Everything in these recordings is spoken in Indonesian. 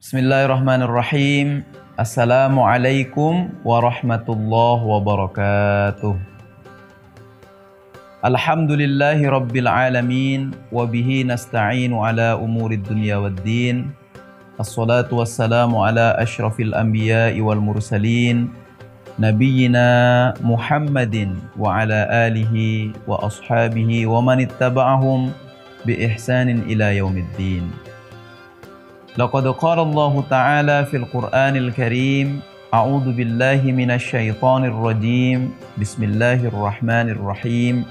Bismillahirrahmanirrahim. Assalamualaikum warahmatullahi wabarakatuh. Alhamdulillahi rabbil alamin. Wabihi nasta'inu ala umurid dunya waddin. Assalatu wassalamu ala ashrafil anbiya'i wal mursalin, Nabiyyina Muhammadin wa ala alihi wa ashabihi wa man ittaba'ahum bi ihsanin ila yaumiddin. Laqad qala Allah Ta'ala fil Qur'anil Karim, A'udzu billahi minasy syaithanir rajim. Bismillahirrahmanirrahim.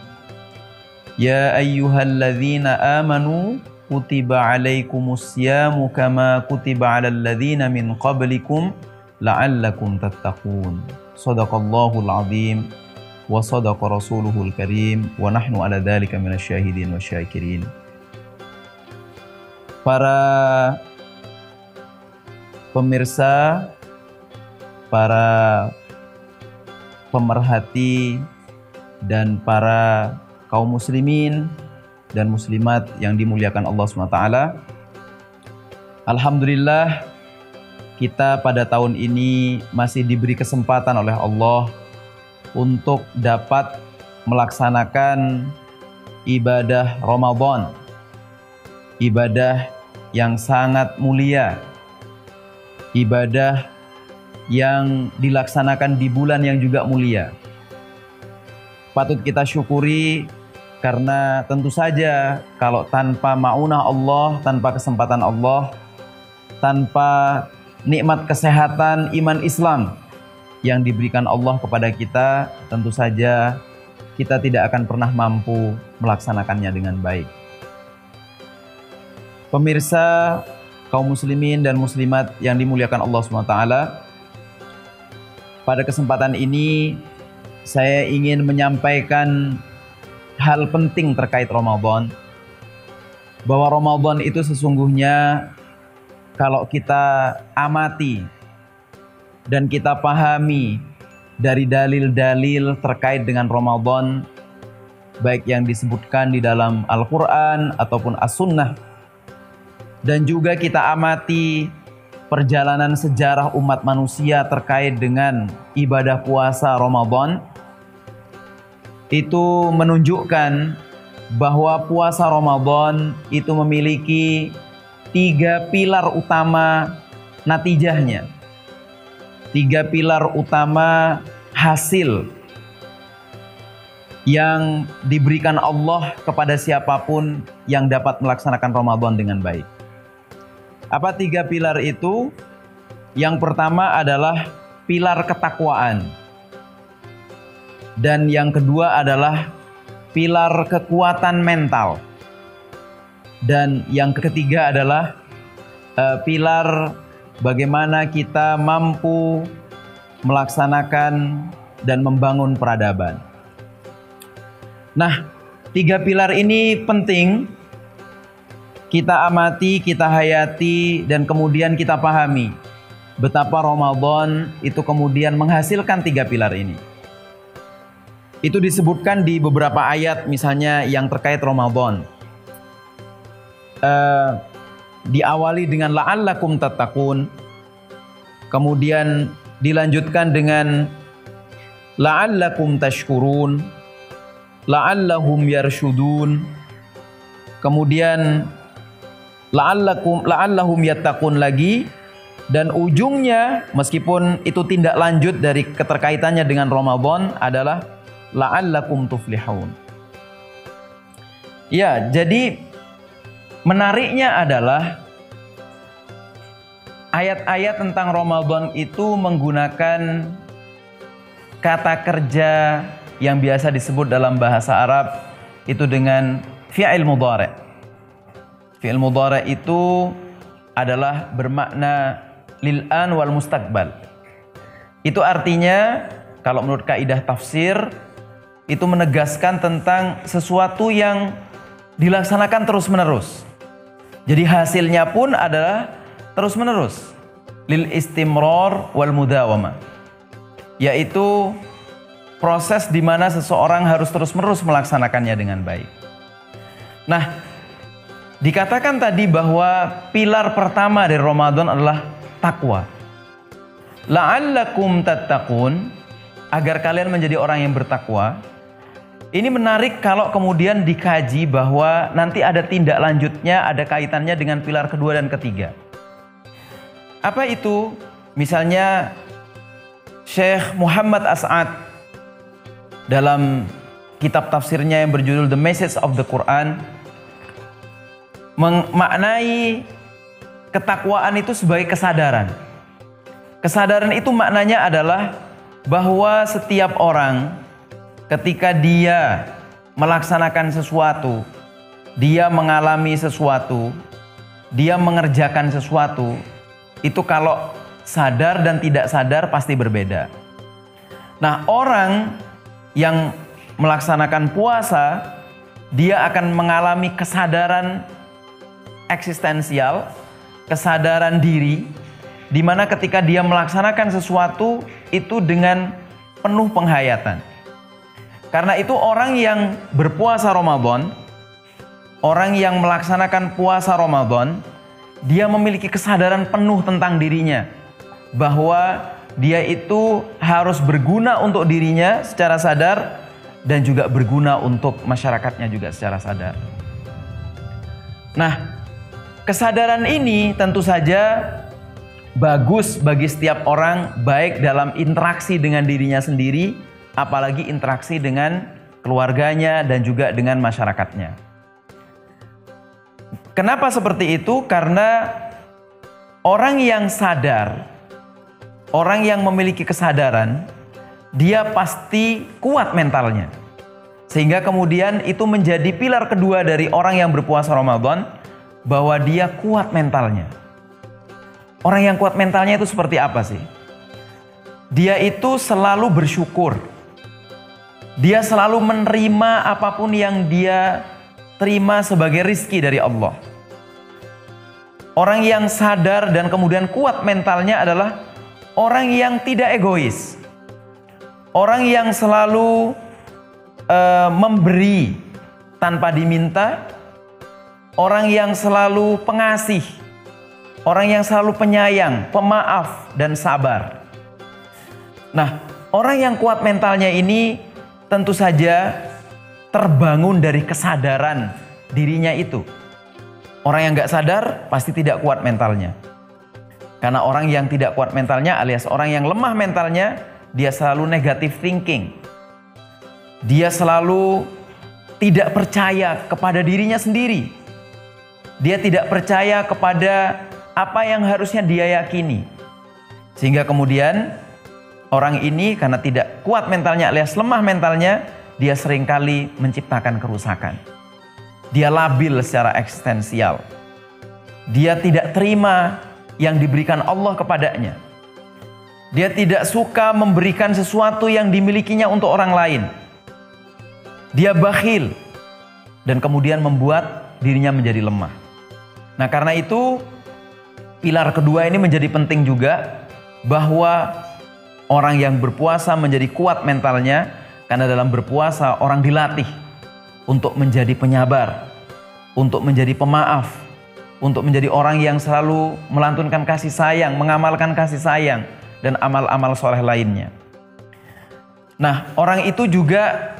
Ya ayyuhalladzina amanu kutiba 'alaikumus syamu kama kutiba 'alal ladzina min qablikum la'allakum tattaqun. Shadaqallahul 'azim wa shadaqa rasuluhul karim wa nahnu 'ala dzalika minasy syahidin wasyakirin. Para pemirsa, para pemerhati, dan para kaum muslimin dan muslimat yang dimuliakan Allah SWT. Alhamdulillah, kita pada tahun ini masih diberi kesempatan oleh Allah untuk dapat melaksanakan ibadah Ramadan, ibadah yang sangat mulia, ibadah yang dilaksanakan di bulan yang juga mulia. Patut kita syukuri karena tentu saja kalau tanpa ma'unah Allah, tanpa kesempatan Allah, tanpa nikmat kesehatan iman Islam yang diberikan Allah kepada kita, tentu saja kita tidak akan pernah mampu melaksanakannya dengan baik. Pemirsa, kaum muslimin dan muslimat yang dimuliakan Allah SWT, pada kesempatan ini saya ingin menyampaikan hal penting terkait Ramadan, bahwa Ramadan itu sesungguhnya kalau kita amati dan kita pahami dari dalil-dalil terkait dengan Ramadan, baik yang disebutkan di dalam Al-Quran ataupun As-Sunnah, dan juga kita amati perjalanan sejarah umat manusia terkait dengan ibadah puasa Ramadan, itu menunjukkan bahwa puasa Ramadan itu memiliki 3 pilar utama natijahnya, 3 pilar utama hasil yang diberikan Allah kepada siapapun yang dapat melaksanakan Ramadan dengan baik. Apa 3 pilar itu? Yang pertama adalah pilar ketakwaan. Dan yang kedua adalah pilar kekuatan mental. Dan yang ketiga adalah pilar bagaimana kita mampu melaksanakan dan membangun peradaban. Nah, 3 pilar ini penting kita amati, kita hayati, dan kemudian kita pahami betapa Ramadan itu kemudian menghasilkan 3 pilar ini. Itu disebutkan di beberapa ayat, misalnya yang terkait Ramadan. Diawali dengan la'allakum tattaqun, kemudian dilanjutkan dengan la'allakum tashkurun, la'allahum yarshudun, kemudian la'allahum yattaqun lagi, dan ujungnya meskipun itu tindak lanjut dari keterkaitannya dengan Ramadan adalah la'allakum tuflihun. Ya, jadi menariknya adalah ayat-ayat tentang Ramadan itu menggunakan kata kerja yang biasa disebut dalam bahasa Arab itu dengan fi'il mudhari'. Fi'il mudhari' itu adalah bermakna lil'an wal mustaqbal. Itu artinya kalau menurut kaidah tafsir itu menegaskan tentang sesuatu yang dilaksanakan terus-menerus. Jadi hasilnya pun adalah terus-menerus. Lil istimrar wal mudawamah. Yaitu proses di mana seseorang harus terus-menerus melaksanakannya dengan baik. Nah, Dikatakan tadi bahwa pilar pertama dari Ramadan adalah takwa. La'allakum tattaqun, agar kalian menjadi orang yang bertakwa. Ini menarik kalau kemudian dikaji bahwa nanti ada tindak lanjutnya, ada kaitannya dengan pilar kedua dan ketiga. Apa itu? Misalnya Syekh Muhammad As'ad dalam kitab tafsirnya yang berjudul The Message of the Quran memaknai ketakwaan itu sebagai kesadaran. Kesadaran itu maknanya adalah bahwa setiap orang ketika dia melaksanakan sesuatu, dia mengalami sesuatu, dia mengerjakan sesuatu, itu kalau sadar dan tidak sadar pasti berbeda. Nah, orang yang melaksanakan puasa, dia akan mengalami kesadaran eksistensial, kesadaran diri, di mana ketika dia melaksanakan sesuatu itu dengan penuh penghayatan. Karena itu orang yang berpuasa Ramadan, orang yang melaksanakan puasa Ramadan, dia memiliki kesadaran penuh tentang dirinya, bahwa dia itu harus berguna untuk dirinya secara sadar dan juga berguna untuk masyarakatnya juga secara sadar. Nah, kesadaran ini tentu saja bagus bagi setiap orang, baik dalam interaksi dengan dirinya sendiri, apalagi interaksi dengan keluarganya dan juga dengan masyarakatnya. Kenapa seperti itu? Karena orang yang sadar, orang yang memiliki kesadaran, dia pasti kuat mentalnya. Sehingga kemudian itu menjadi pilar kedua dari orang yang berpuasa Ramadan, bahwa dia kuat mentalnya. Orang yang kuat mentalnya itu seperti apa sih? Dia itu selalu bersyukur. Dia selalu menerima apapun yang dia terima sebagai rizki dari Allah. Orang yang sadar dan kemudian kuat mentalnya adalah orang yang tidak egois. Orang yang selalu memberi tanpa diminta. Orang yang selalu pengasih. Orang yang selalu penyayang, pemaaf, dan sabar. Nah, orang yang kuat mentalnya ini tentu saja terbangun dari kesadaran dirinya itu. Orang yang gak sadar pasti tidak kuat mentalnya. Karena orang yang tidak kuat mentalnya alias orang yang lemah mentalnya, dia selalu negative thinking. Dia selalu tidak percaya kepada dirinya sendiri. Dia tidak percaya kepada apa yang harusnya dia yakini. Sehingga kemudian orang ini karena tidak kuat mentalnya alias lemah mentalnya, dia seringkali menciptakan kerusakan. Dia labil secara eksistensial. Dia tidak terima yang diberikan Allah kepadanya. Dia tidak suka memberikan sesuatu yang dimilikinya untuk orang lain. Dia bakhil dan kemudian membuat dirinya menjadi lemah. Nah, karena itu pilar kedua ini menjadi penting juga, bahwa orang yang berpuasa menjadi kuat mentalnya, karena dalam berpuasa orang dilatih untuk menjadi penyabar, untuk menjadi pemaaf, untuk menjadi orang yang selalu melantunkan kasih sayang, mengamalkan kasih sayang, dan amal-amal soleh lainnya. Nah, orang itu juga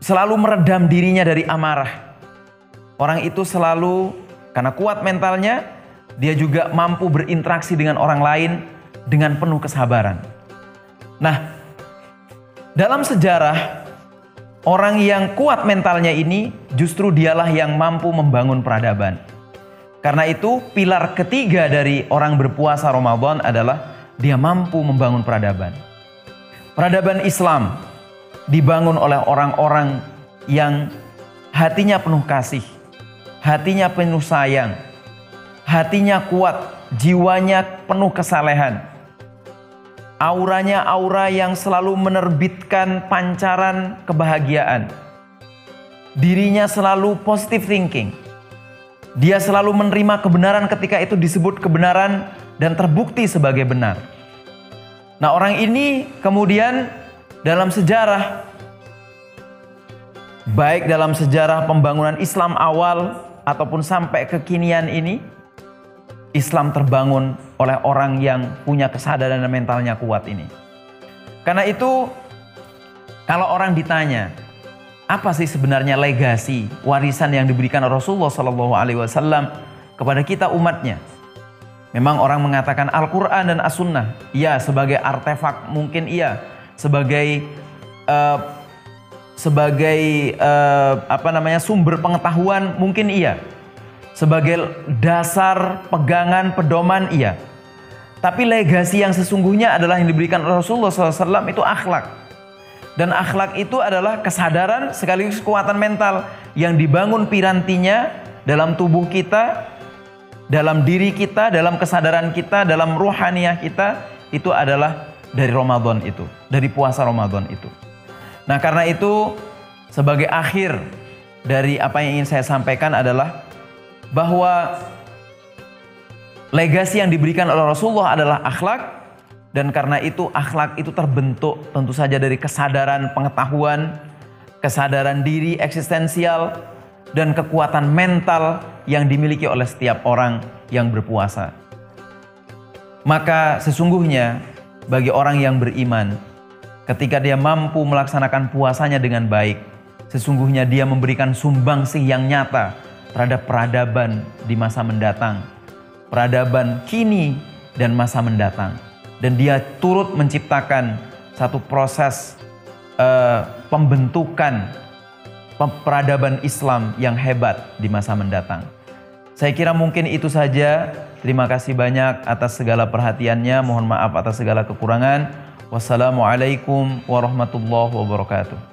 selalu meredam dirinya dari amarah. Orang itu selalu, karena kuat mentalnya, dia juga mampu berinteraksi dengan orang lain dengan penuh kesabaran. Nah, dalam sejarah, orang yang kuat mentalnya ini justru dialah yang mampu membangun peradaban. Karena itu, pilar ketiga dari orang berpuasa Ramadan adalah dia mampu membangun peradaban. Peradaban Islam dibangun oleh orang-orang yang hatinya penuh kasih, hatinya penuh sayang, hatinya kuat, jiwanya penuh kesalehan. Auranya aura yang selalu menerbitkan pancaran kebahagiaan. Dirinya selalu positive thinking. Dia selalu menerima kebenaran ketika itu disebut kebenaran dan terbukti sebagai benar. Nah, orang ini kemudian dalam sejarah, baik dalam sejarah pembangunan Islam awal ataupun sampai kekinian ini, Islam terbangun oleh orang yang punya kesadaran dan mentalnya kuat ini. Karena itu, kalau orang ditanya, apa sih sebenarnya legasi, warisan yang diberikan Rasulullah SAW kepada kita umatnya? Memang orang mengatakan Al-Quran dan As-Sunnah. Iya, sebagai artefak mungkin iya. Sebagai sumber pengetahuan mungkin iya. Sebagai dasar pegangan pedoman iya. Tapi legasi yang sesungguhnya adalah yang diberikan Rasulullah SAW itu akhlak. Dan akhlak itu adalah kesadaran sekaligus kekuatan mental yang dibangun pirantinya dalam tubuh kita, dalam diri kita, dalam kesadaran kita, dalam ruhaniyah kita, itu adalah dari Ramadan itu, dari puasa Ramadan itu. Nah, karena itu sebagai akhir dari apa yang ingin saya sampaikan adalah bahwa legasi yang diberikan oleh Rasulullah adalah akhlak. Dan karena itu akhlak itu terbentuk tentu saja dari kesadaran pengetahuan, kesadaran diri eksistensial, dan kekuatan mental yang dimiliki oleh setiap orang yang berpuasa. Maka sesungguhnya bagi orang yang beriman, ketika dia mampu melaksanakan puasanya dengan baik, sesungguhnya dia memberikan sumbangsih yang nyata terhadap peradaban di masa mendatang, peradaban kini dan masa mendatang. Dan dia turut menciptakan satu proses pembentukan peradaban Islam yang hebat di masa mendatang. Saya kira mungkin itu saja. Terima kasih banyak atas segala perhatiannya. Mohon maaf atas segala kekurangan. Wassalamualaikum warahmatullahi wabarakatuh.